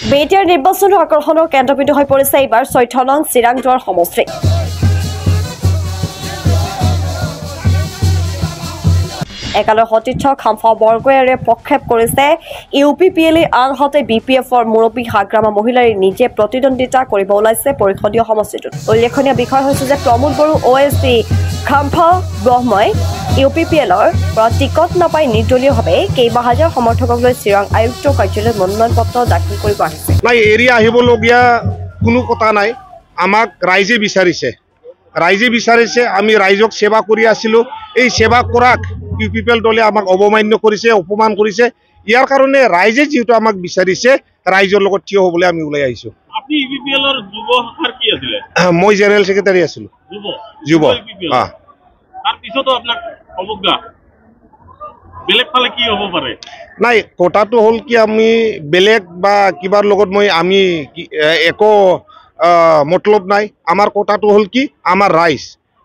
বেটিয়াৰ নিৰ্বাচন আকৰ্ষণৰ কেন্দ্ৰবিন্দু হৈ পৰিছে এইবাৰ ৬ নং চিৰাংজোৱাৰ সমষ্টি। একালৰ সতীৰ্থ খাম্ফা বৰগোহাঁইয়ে প্ৰক্ষেপ কৰিছে UPPLA আনহাতে BPFৰ মুৰব্বী হাগ্ৰামা মহিলাৰে নিজে প্ৰতিদ্বন্দ্বিতা কৰিব ওলাইছে পৰিষদীয় সমষ্টিটোত। উল্লেখনীয় বিষয় হৈছে যে প্ৰমোদ বড়ো OSD খাম্ফা ব্ৰহ্মই UPPLৰ পৰা টিকট নাপাই নিৰ্দলীয়ভাৱে কেইবা হাজাৰ সমৰ্থকক লৈ চিৰাং আয়ুক্ত কাৰ্যালয়ত মনোনয়ন পত্ৰ দাখিল কৰিব আহিছে। নাই এৰিয়া আহিবলগীয়া কোনো কথা নাই, আমাক ৰাইজে বিচাৰিছে আমি ৰাইজক সেৱা কৰি আছিলোঁ। এই সেৱা কৰাক UPPL দলে আমাক অৱমান্য কৰিছে, অপমান কৰিছে। ইয়াৰ কাৰণে ৰাইজে যিহেতু আমাক বিচাৰিছে ৰাইজৰ লগত থিয় হ'বলৈ আমি ওলাই আহিছোঁ। আপনি UPPLৰ যুৱ শাখাৰ কি আছিলে? মই জেনেৰেল সেক্ৰেটাৰী আছিলোঁ। যুৱ তাৰ পিছতো আপোনাক অৱজ্ঞা বেলেগ ফালে কি হ'ব পাৰে? নাই কথাটো হ'ল কি আমি বেলেগ বা কিবাৰ লগত আমি একো মতলব নাই। আমাৰ কথাটো হ'ল কি আমাৰ ৰাইজ,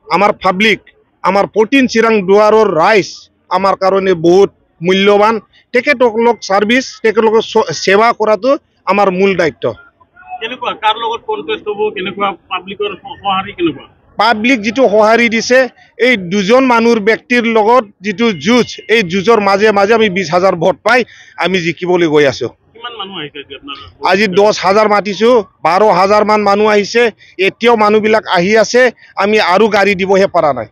আমাৰ পাব্লিক, আমাৰ 14 চিৰাং দুৱাৰৰ ৰাইজ আমাৰ কাৰণে বহুত মূল্যৱান। তেখেতলোকক ছাৰ্ভিচ, তেখেতলোকক সেৱা কৰাটো আমাৰ মূল দায়িত্ব। কেনেকুৱা কাৰ লগত কনটেষ্ট হ'ব, কেনেকুৱা পাব্লিকৰ সঁহাৰি কেনেকুৱা? পাব্লিক যিটো সঁহাৰি দিছে, এই দুজন মানুহৰ ব্যক্তিৰ লগত যিটো যুঁজ, এই যুঁজৰ মাজে মাজে আমি 20,000 ভোট পাই আমি জিকিবলৈ গৈ আছোঁ। আজি 10,000 মাতিছোঁ, 12,000 মান মানুহ আহিছে। এতিয়াও মানুহবিলাক আহি আছে, আমি আৰু গাড়ী দিবহে পৰা নাই।